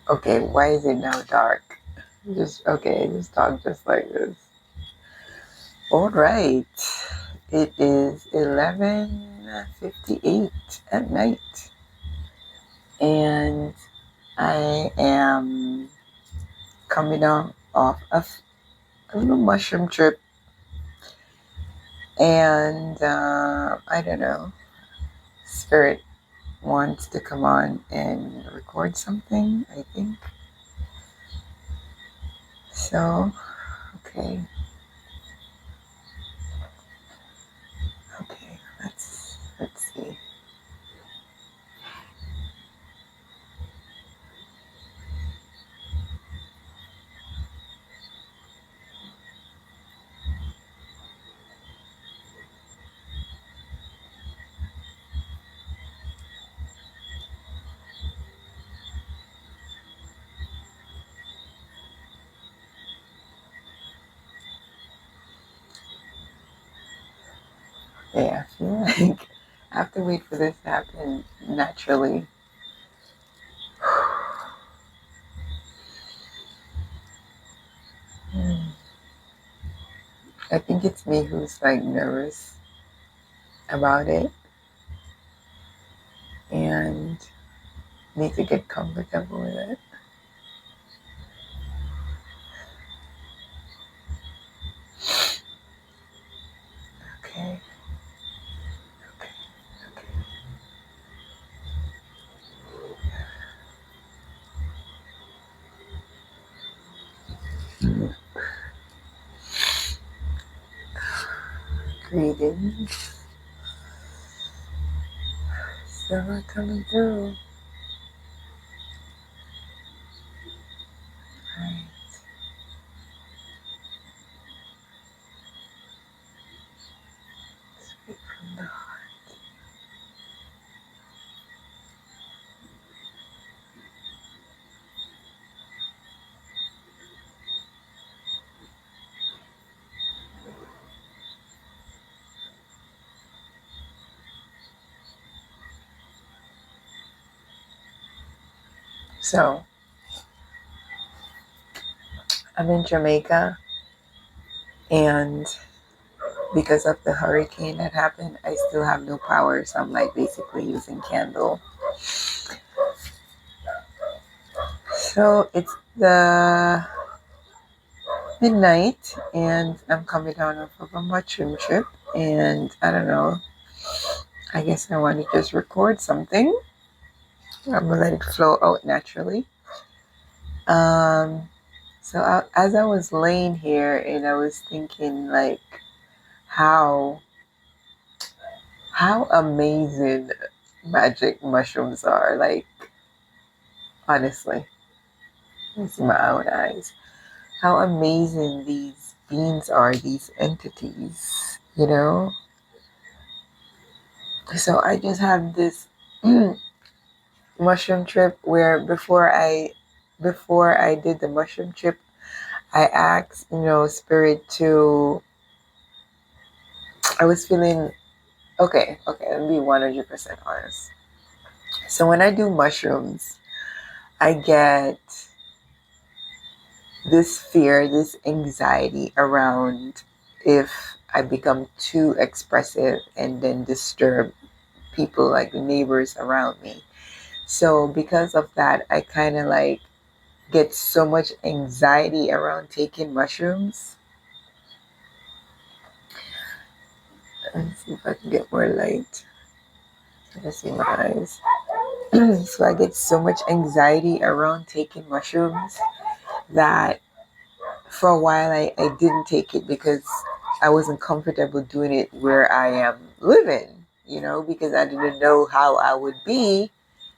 Okay, why is it now dark? Just talk just like this. All right. It is 11:58 at night, and I am coming off a little mushroom trip, and I don't know. Spirit wants to come on and record something, I think. So, okay. Okay, let's see. Yeah, I feel like I have to wait for this to happen naturally. Hmm. I think it's me who's like nervous about it and need to get comfortable with it. Okay, okay, okay. Greetings. Still coming through. Right. Speak from the heart. So, I'm in Jamaica, and because of the hurricane that happened, I still have no power, so I'm like basically using candle. So it's the midnight, and I'm coming down off of a mushroom trip, and I don't know. I guess I want to just record something. I'm gonna let it flow out naturally. Um, as I was laying here, and I was thinking like how how amazing magic mushrooms are. Like honestly, with my own eyes, how amazing these beings are. These entities, you know. So I just had this mushroom trip where before I did the mushroom trip, I asked, spirit to. I was feeling okay. Okay, let me be 100% honest. So when I do mushrooms, I get this fear, this anxiety around if I become too expressive and then disturb people like the neighbors around me. So because of that, I kind of like get so much anxiety around taking mushrooms. Let's see if I can get more light. Let's see my eyes. So I get so much anxiety around taking mushrooms that for a while I didn't take it because I wasn't comfortable doing it where I am living, because I didn't know how I would be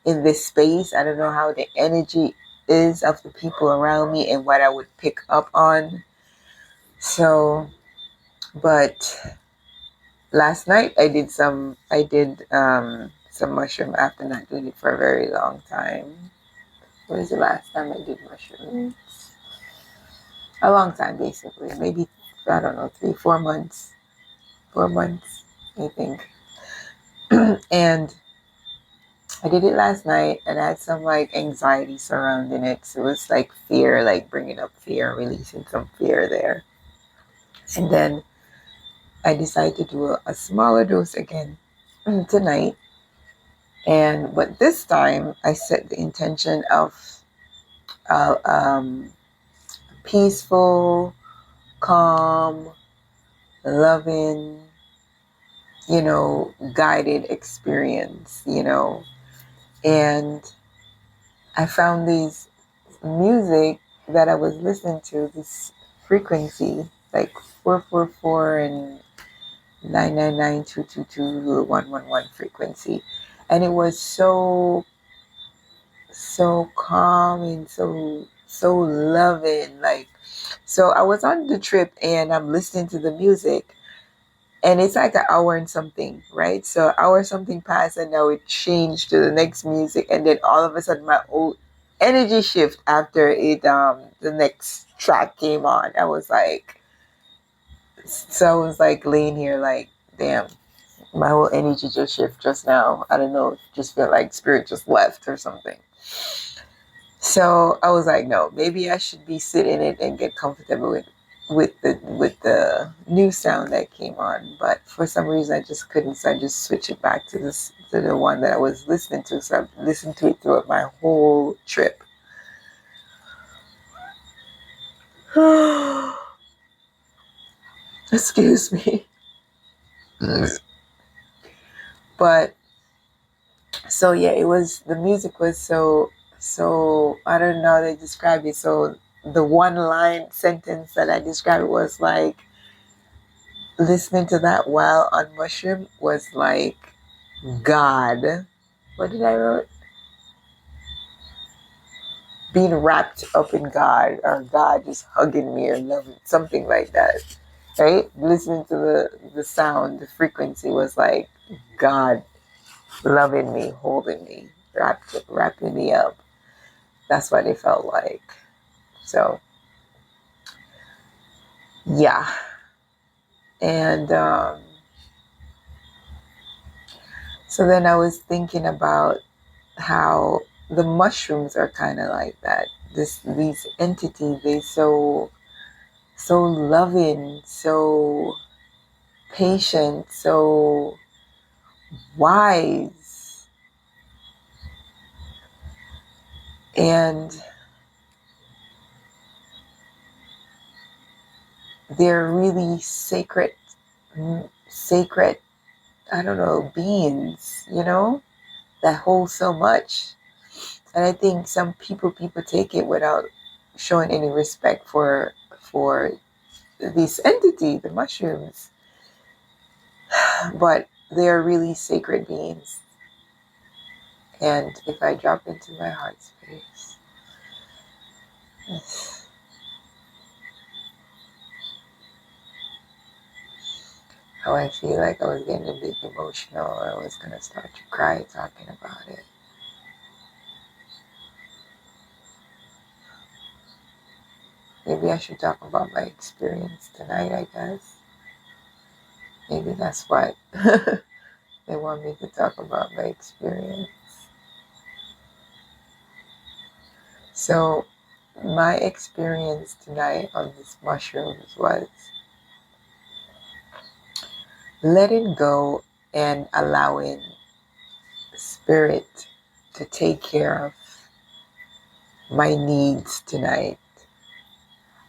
in this space. I don't know how the energy is of the people around me and what I would pick up on. So, but last night I did some mushroom after not doing it for a very long time. When was the last time I did mushrooms? A long time, basically. Maybe, I don't know, 3, 4 months. 4 months, I think. And I did it last night, and I had some like anxiety surrounding it. So it was like fear, like bringing up fear, releasing some fear there. And then I decided to do a smaller dose again tonight. But this time I set the intention of uh, um, peaceful, calm, loving, guided experience, And I found these music that I was listening to, this frequency, like 444 and 999 222 111 frequency. And it was so calm and so loving. Like, so I was on the trip and I'm listening to the music, and it's like an hour and something, right? So hour something passed, and now it changed to the next music, and then all of a sudden my old energy shift after it the next track came on. I was like laying here like, damn, my whole energy just shift just now. I don't know, it just felt like spirit just left or something. So I was like, no, maybe I should be sitting in it and get comfortable with the new sound that came on. But for some reason I just couldn't, so I just switched it back to the one that I was listening to. So I listened to it throughout my whole trip. Excuse me. But so yeah, it was, the music was so I don't know how to describe it. So the one line sentence that I described was like, listening to that while on mushroom was like God. What did I wrote? Being wrapped up in God, or God just hugging me, or loving, something like that. Right? Listening to the sound, the frequency was like God loving me, holding me, wrapping me up. That's what it felt like. So yeah. And so then I was thinking about how the mushrooms are kind of like that. These entities, they so loving, so patient, so wise, and they're really sacred, I don't know, beings, that hold so much. And I think some people take it without showing any respect for this entity, the mushrooms. But they're really sacred beings. And if I drop into my heart space, how I feel like I was getting a bit emotional, or I was going to start to cry talking about it. Maybe I should talk about my experience tonight, I guess. Maybe that's what they want me to talk about, my experience. So my experience tonight on these mushrooms was letting go and allowing spirit to take care of my needs tonight.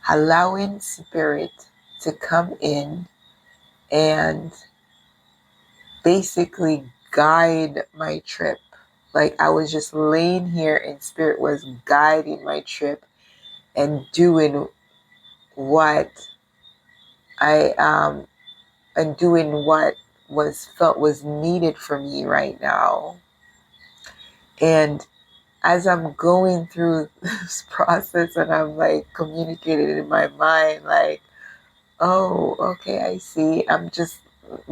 Allowing spirit to come in and basically guide my trip. Like, I was just laying here and spirit was guiding my trip and doing what I and doing what was felt was needed for me right now. And as I'm going through this process and I'm like communicating in my mind, like, oh, okay, I see. I'm just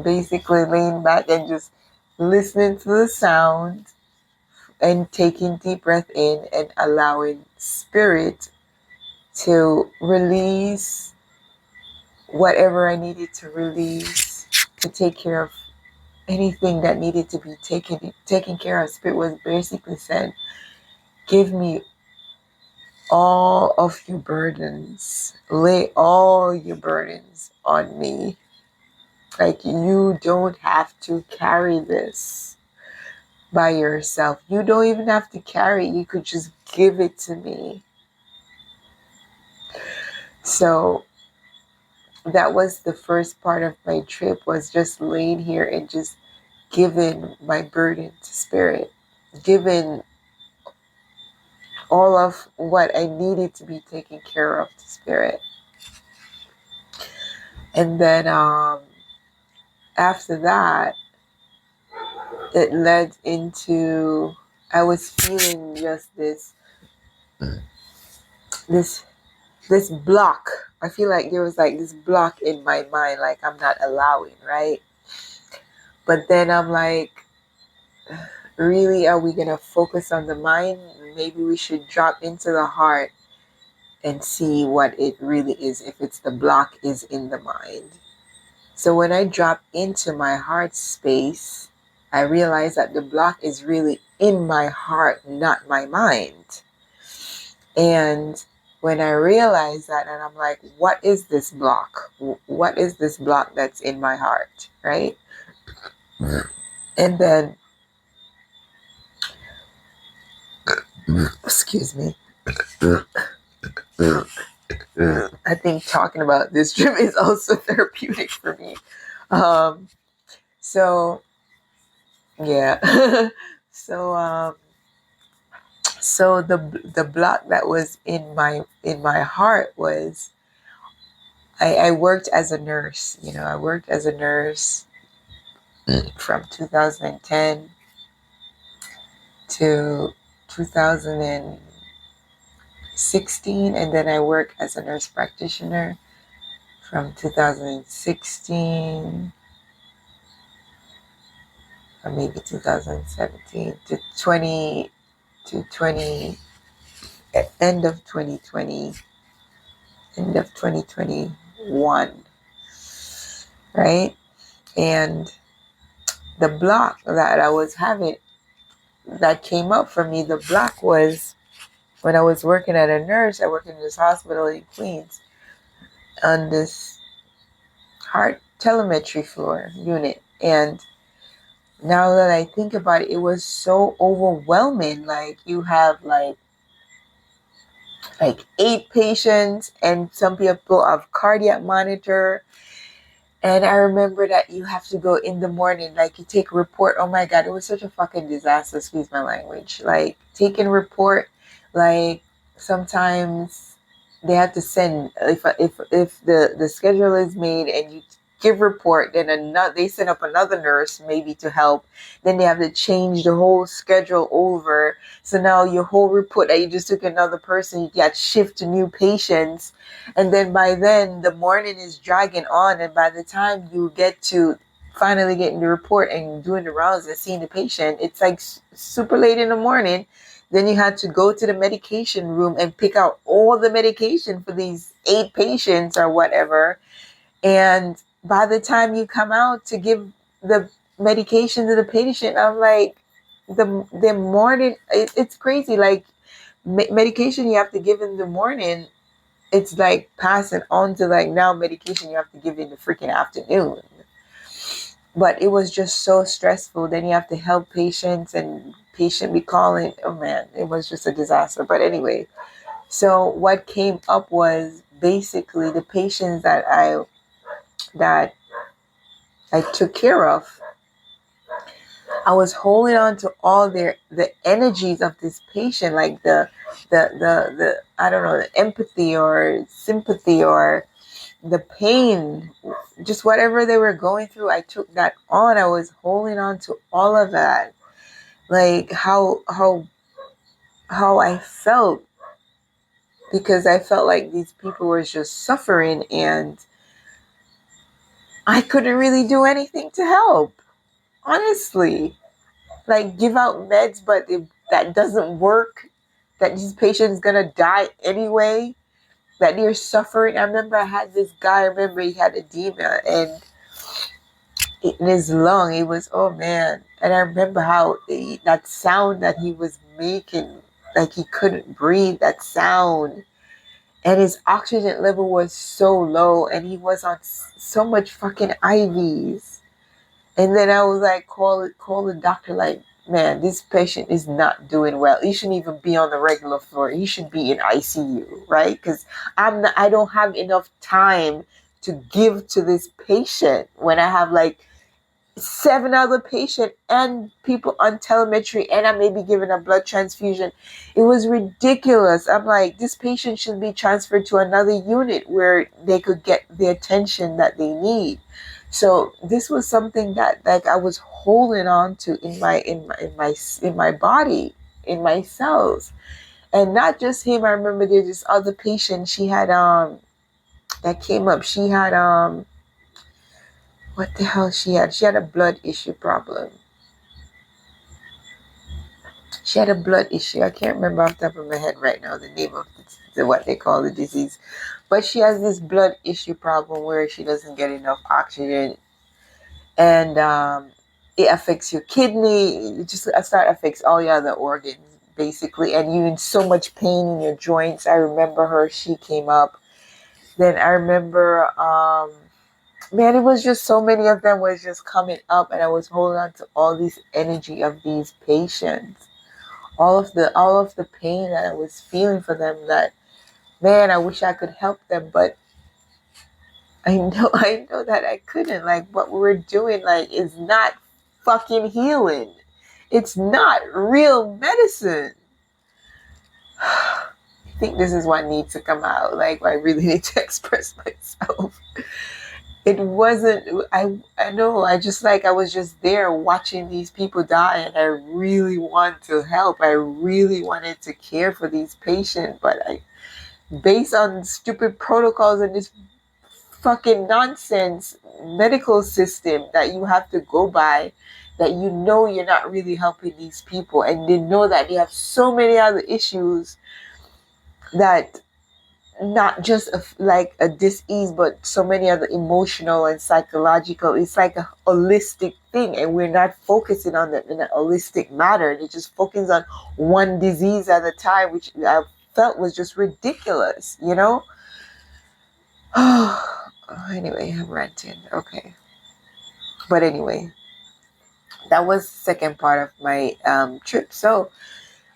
basically laying back and just listening to the sound and taking deep breath in and allowing spirit to release whatever I needed to release to take care of anything that needed to be taken care of. Spirit was basically said, give me all of your burdens. Lay all your burdens on me. Like, you don't have to carry this by yourself. You don't even have to carry it. You could just give it to me. So that was the first part of my trip, was just laying here and just giving my burden to Spirit, giving all of what I needed to be taken care of to Spirit. And then after that, it led into, I was feeling just this block. I feel like there was like this block in my mind, like I'm not allowing, right? But then I'm like, really, are we gonna focus on the mind? Maybe we should drop into the heart and see what it really is, if it's the block is in the mind. So when I drop into my heart space, I realize that the block is really in my heart, not my mind. And when I realize that, and I'm like, what is this block? What is this block that's in my heart, right? And then, excuse me, I think talking about this trip is also therapeutic for me. So yeah. So the block that was in my heart was, I worked as a nurse. I worked as a nurse from 2010 to 2016, and then I worked as a nurse practitioner from 2016, or maybe 2017 to 20 end of 2021, right? And the block that I was having, that came up for me, the block was when I was working at a nurse. I worked in this hospital in Queens on this heart telemetry floor unit. And now that I think about it, it was so overwhelming. Like, you have like 8 patients, and some people have cardiac monitor. And I remember that you have to go in the morning, like you take a report. Oh my God, it was such a fucking disaster, excuse my language. Like, taking a report, like sometimes they have to send, if the schedule is made and you give report, then they send up another nurse maybe to help. Then they have to change the whole schedule over. So now your whole report that you just took another person, you got shift to new patients. And then by then the morning is dragging on, and by the time you get to finally getting the report and doing the rounds and seeing the patient, it's like super late in the morning. Then you had to go to the medication room and pick out all the medication for these 8 patients or whatever. And by the time you come out to give the medication to the patient, I'm like, the morning, it's crazy. Like, medication you have to give in the morning, it's like passing on to like now medication you have to give in the freaking afternoon. But it was just so stressful. Then you have to help patients, and patient be calling. Oh man, it was just a disaster. But anyway, so what came up was basically the patients that I took care of. I was holding on to all the energies of this patient, like the I don't know, the empathy or sympathy or the pain, just whatever they were going through. I took that on. I was holding on to all of that, like how I felt, because I felt like these people were just suffering and I couldn't really do anything to help, honestly. Like, give out meds, but if that doesn't work, that these patients gonna die anyway, that they're suffering. I remember I had this guy, he had edema, and in his lung. It was, oh man. And I remember how that sound that he was making, like he couldn't breathe, that sound. And his oxygen level was so low, and he was on so much fucking IVs. And then I was like, call the doctor, like, man, this patient is not doing well. He shouldn't even be on the regular floor. He should be in ICU, right? Because I don't have enough time to give to this patient when I have like 7 other patients and people on telemetry, and I may be giving a blood transfusion. It was ridiculous. I'm like, this patient should be transferred to another unit where they could get the attention that they need. So this was something that like I was holding on to in my body, in my cells. And not just him. I remember there's this other patient she had that came up. She had what the hell she had? She had a blood issue problem. She had a blood issue. I can't remember off the top of my head right now the name of what they call the disease. But she has this blood issue problem where she doesn't get enough oxygen. And it affects your kidney. It just affects all your other organs, basically. And you're in so much pain in your joints. I remember her. She came up. Then I remember... man, it was just so many of them was just coming up, and I was holding on to all this energy of these patients, all of the pain that I was feeling for them. That, man, I wish I could help them, but I know that I couldn't. Like, what we're doing, like, is not fucking healing. It's not real medicine. I think this is what needs to come out. Like, I really need to express myself. It wasn't, I know, I was just there watching these people die, and I really want to help. I really wanted to care for these patients, but based on stupid protocols and this fucking nonsense medical system that you have to go by, that you're not really helping these people, and they know that they have so many other issues that not just like a disease, but so many other emotional and psychological. It's like a holistic thing, and we're not focusing on that in a holistic matter. They just focus on one disease at a time, which I felt was just ridiculous, you know? Anyway, I'm ranting. Okay. But anyway, that was the second part of my trip. So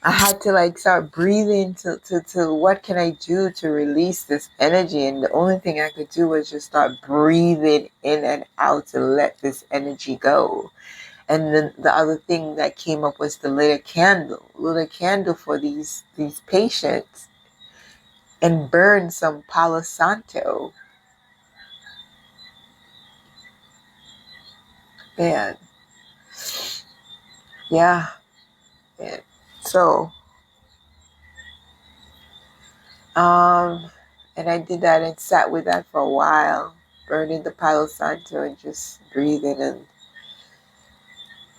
I had to like start breathing to what can I do to release this energy. And the only thing I could do was just start breathing in and out to let this energy go. And then the other thing that came up was to lit a candle for these patients and burn some Palo Santo. Man. Yeah. Man. So, and I did that and sat with that for a while, burning the Palo Santo and just breathing and,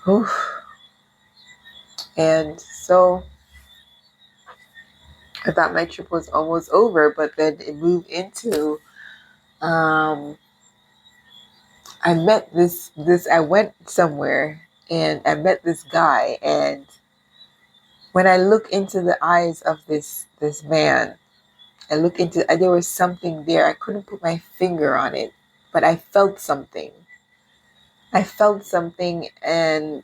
whew. And so I thought my trip was almost over, but then it moved into, I met I went somewhere and I met this guy, and when I look into the eyes of this man, there was something there. I couldn't put my finger on it, but I felt something. And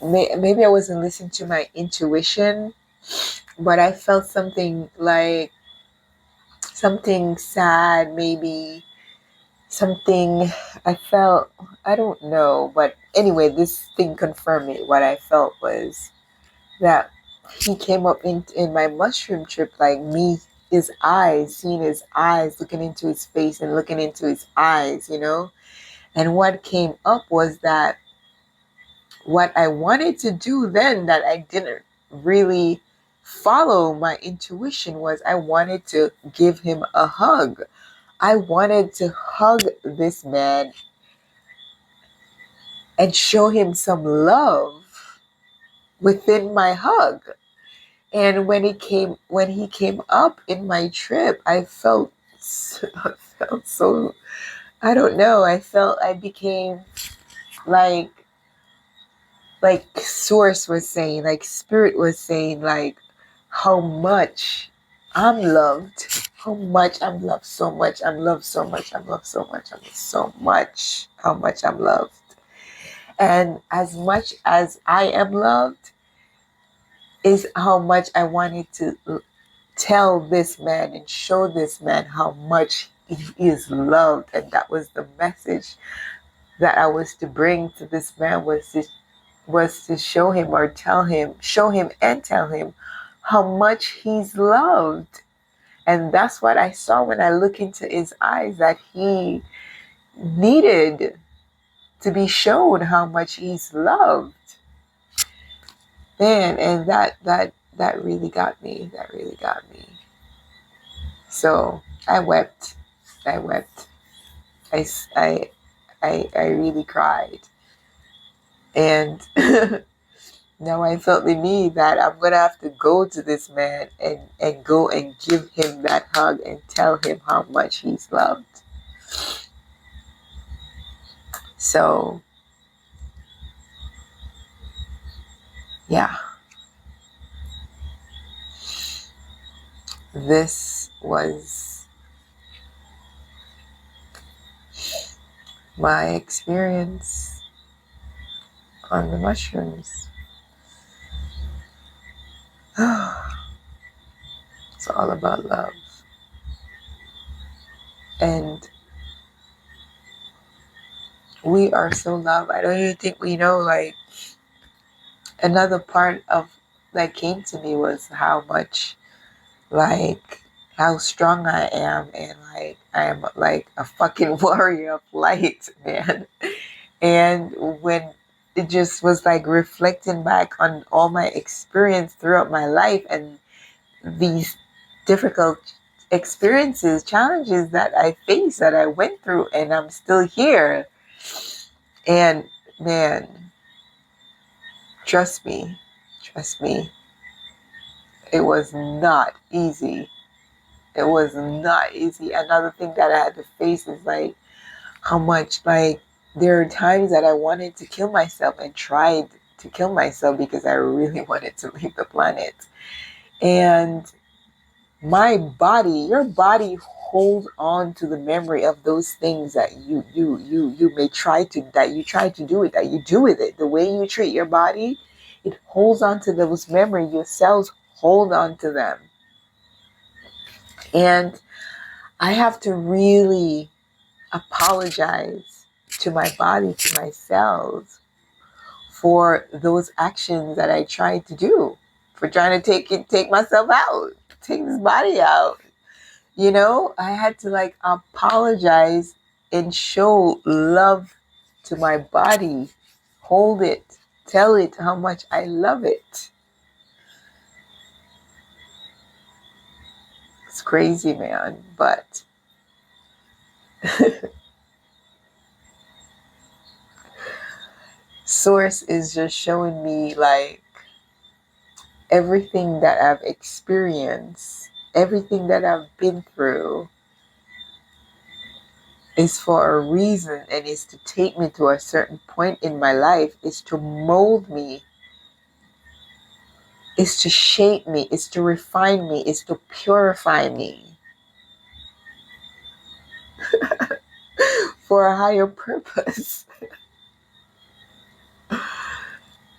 maybe I wasn't listening to my intuition, but I felt something like something sad, maybe something I don't know. But anyway, this thing confirmed it. What I felt was that he came up in my mushroom trip, like me, his eyes, seeing his eyes, looking into his face and looking into his eyes, you know? And what came up was that what I wanted to do then that I didn't really follow my intuition was I wanted to give him a hug. I wanted to hug this man and show him some love within my hug. And when he came up in my trip, I felt so I don't know. I felt I became like Source was saying, like Spirit was saying, like how much I'm loved, how much I'm loved, so much I'm loved, so much I'm loved, so much I'm loved, so much, how much I'm loved. And as much as I am loved is how much I wanted to tell this man and show this man how much he is loved. And that was the message that I was to bring to this man, was to show him, or show him and tell him how much he's loved. And that's what I saw when I looked into his eyes, that he needed to be shown how much he's loved. Man, and that really got me. That really got me. So I wept. I wept. I really cried. And now I felt the need that I'm going to have to go to this man and go and give him that hug and tell him how much he's loved. So, yeah. This was my experience on the mushrooms. It's all about love. And we are so loved. I don't even think we know, like, another part of that came to me was how much, like, how strong I am, and like I am like a fucking warrior of light, man. And when it just was like reflecting back on all my experience throughout my life, and these difficult experiences, challenges that I faced, that I went through, and I'm still here. And man, trust me, it was not easy. It was not easy. Another thing that I had to face is like how much, like, there are times that I wanted to kill myself and tried to kill myself because I really wanted to leave the planet. And my body, your body holds on to the memory of those things that you may try to, that you try to do it, that you do with it. The way you treat your body, it holds on to those memories. Your cells hold on to them. And I have to really apologize to my body, to my cells, for those actions that I tried to do, for trying to take myself out, take this body out. You know, I had to like apologize and show love to my body, hold it, tell it how much I love it. It's crazy, man, but Source is just showing me like everything that I've experienced, everything that I've been through is for a reason, and is to take me to a certain point in my life, is to mold me, is to shape me, is to refine me, is to purify me for a higher purpose.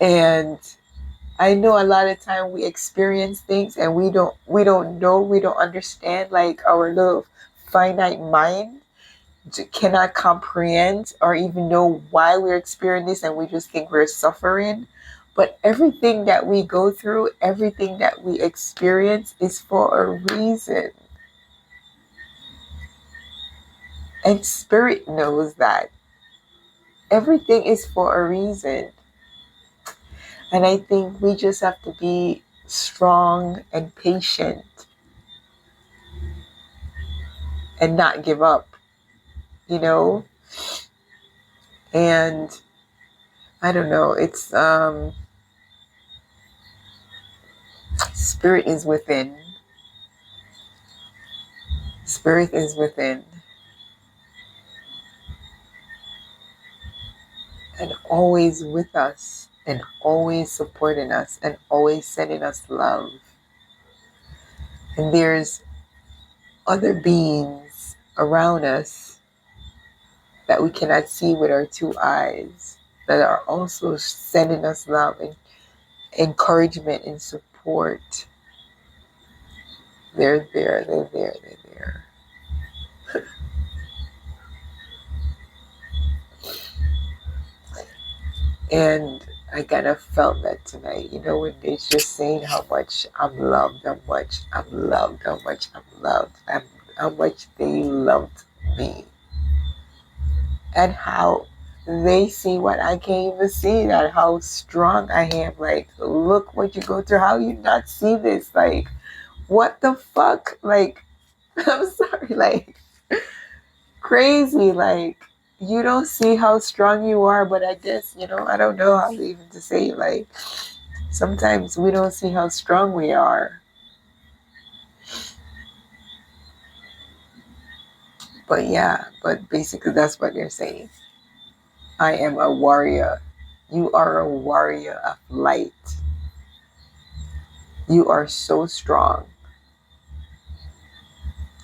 And I know a lot of time we experience things and we don't know, we don't understand, like our little finite mind cannot comprehend or even know why we're experiencing this, and we just think we're suffering. But everything that we go through, everything that we experience is for a reason. And Spirit knows that. Everything is for a reason. And I think we just have to be strong and patient and not give up, you know? And I don't know, it's Spirit is within. Spirit is within. always with us and always supporting us and always sending us love. And there's other beings around us that we cannot see with our two eyes that are also sending us love and encouragement and support. They're there, they're there, they're there. And I kind of felt that tonight, when it's just saying how much I'm loved, how much I'm loved, how much I'm loved, and how much they loved me. And how they see what I can't even see, that how strong I am. Like, look what you go through, how you not see this? Like, what the fuck? Like, I'm sorry, like, crazy, like, you don't see how strong you are. But I guess, I don't know how even to say it. Like, sometimes we don't see how strong we are. But yeah, but basically that's what they're saying. I am a warrior. You are a warrior of light. You are so strong.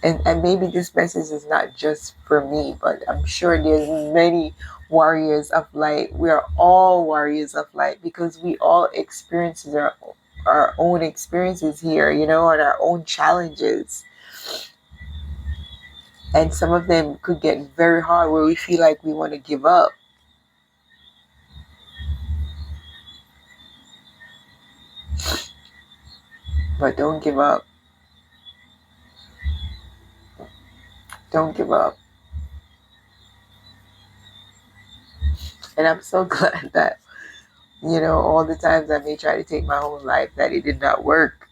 And maybe this message is not just for me, but I'm sure there's many warriors of light. We are all warriors of light because we all experience our own experiences here, and our own challenges. And some of them could get very hard where we feel like we want to give up. But don't give up. Don't give up. And I'm so glad that, all the times I may try to take my own life, that it did not work.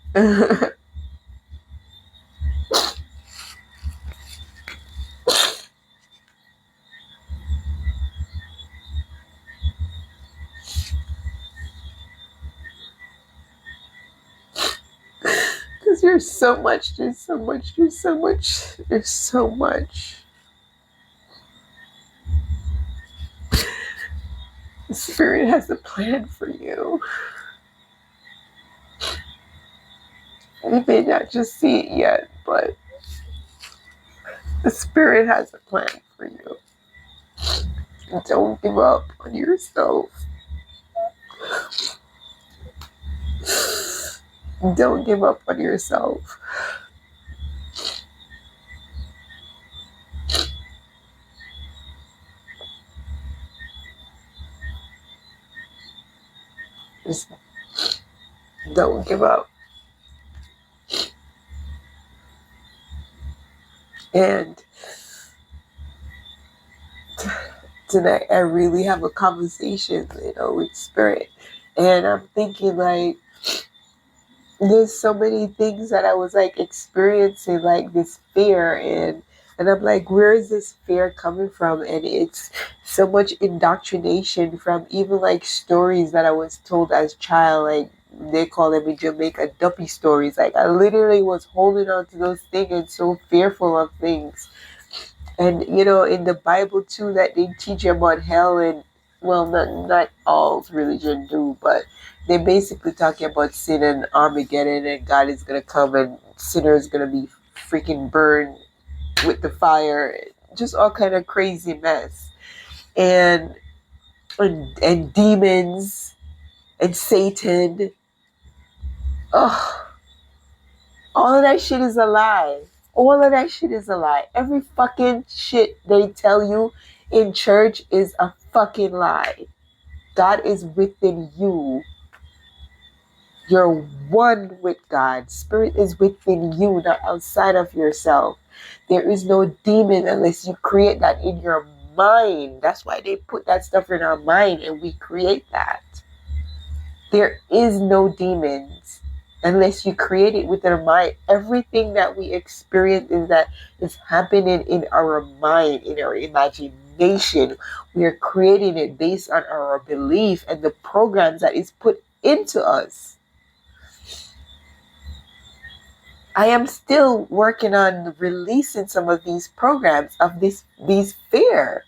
Because there's so much. The Spirit has a plan for you. You may not just see it yet, but the Spirit has a plan for you. Don't give up on yourself. Don't give up on yourself. Just don't give up. And tonight I really have a conversation, with Spirit. And I'm thinking, like, there's so many things that I was like experiencing, like this fear, and I'm like, where is this fear coming from? And it's so much indoctrination from even like stories that I was told as a child, like they call them in Jamaica duppy stories. Like, I literally was holding on to those things and so fearful of things. And in the Bible too, that they teach about hell, and well, not all religion do, but they're basically talking about sin and Armageddon, and God is gonna come and sinners gonna be freaking burned with the fire, just all kind of crazy mess, and demons and Satan. Oh, all of that shit is a lie. All of that shit is a lie. Every fucking shit they tell you in church is a fucking lie. God is within you. You're one with God. Spirit is within you, not outside of yourself. There is no demon unless you create that in your mind. That's why they put that stuff in our mind and we create that. There is no demons unless you create it within our mind. Everything that we experience is happening in our mind, in our imagination. We are creating it based on our belief and the programs that is put into us. I am still working on releasing some of these programs of these fear.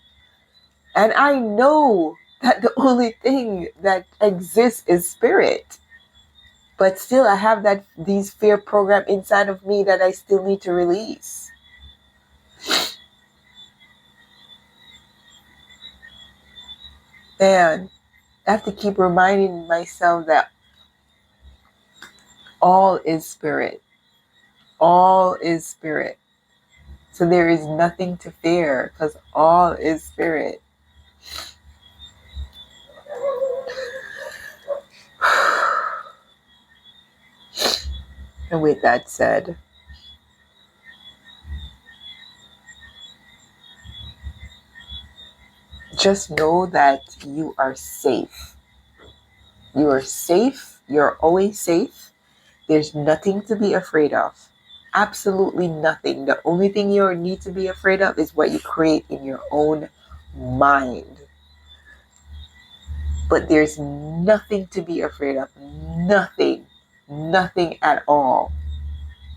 And I know that the only thing that exists is spirit. But still I have these fear program inside of me that I still need to release. And I have to keep reminding myself that all is spirit. All is spirit. So there is nothing to fear because all is spirit. And with that said, just know that you are safe. You are safe. You're always safe. There's nothing to be afraid of. Absolutely nothing. The only thing you need to be afraid of is what you create in your own mind. But there's nothing to be afraid of. Nothing. Nothing at all.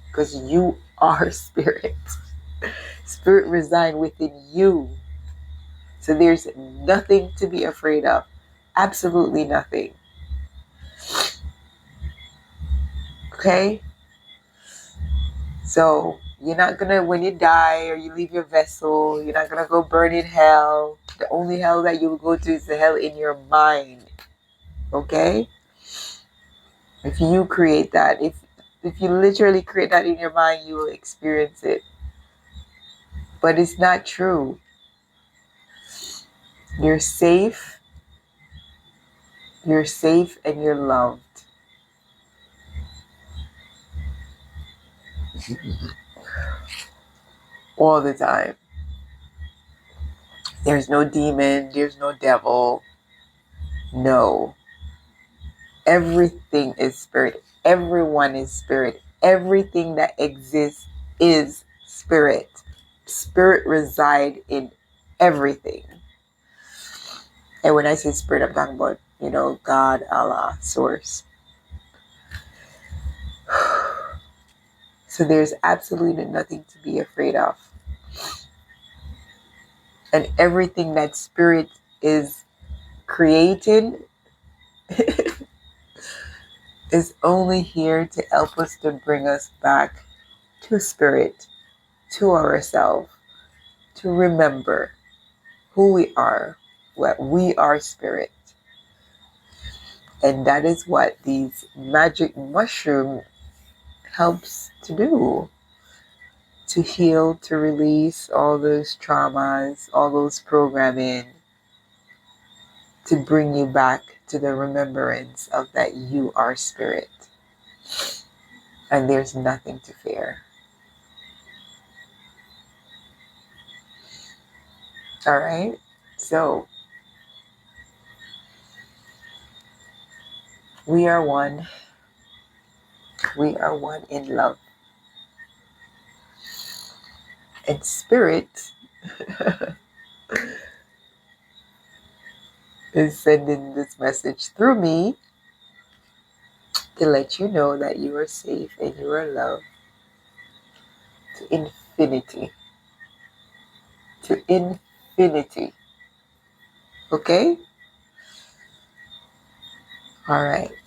Because you are spirit. Spirit resides within you. So there's nothing to be afraid of. Absolutely nothing. Okay? So you're not gonna, when you die or you leave your vessel, you're not gonna go burn in hell. The only hell that you will go to is the hell in your mind. Okay? If you create that, if you literally create that in your mind, you will experience it. But it's not true. You're safe. You're safe and you're loved. All the time. There's no demon. There's no devil. No. Everything is spirit. Everyone is spirit. Everything that exists is spirit. Spirit resides in everything. And when I say spirit, I'm talking about, God, Allah, source. So there's absolutely nothing to be afraid of. And everything that spirit is creating is only here to help us, to bring us back to spirit, to ourselves, to remember who we are, what we are spirit. And that is what these magic mushroom helps to do. To heal, to release all those traumas, all those programming, to bring you back to the remembrance of that you are spirit. And there's nothing to fear. All right? So, we are one. We are one in love. And spirit is sending this message through me to let you know that you are safe and you are loved to infinity. To infinity. Okay? All right.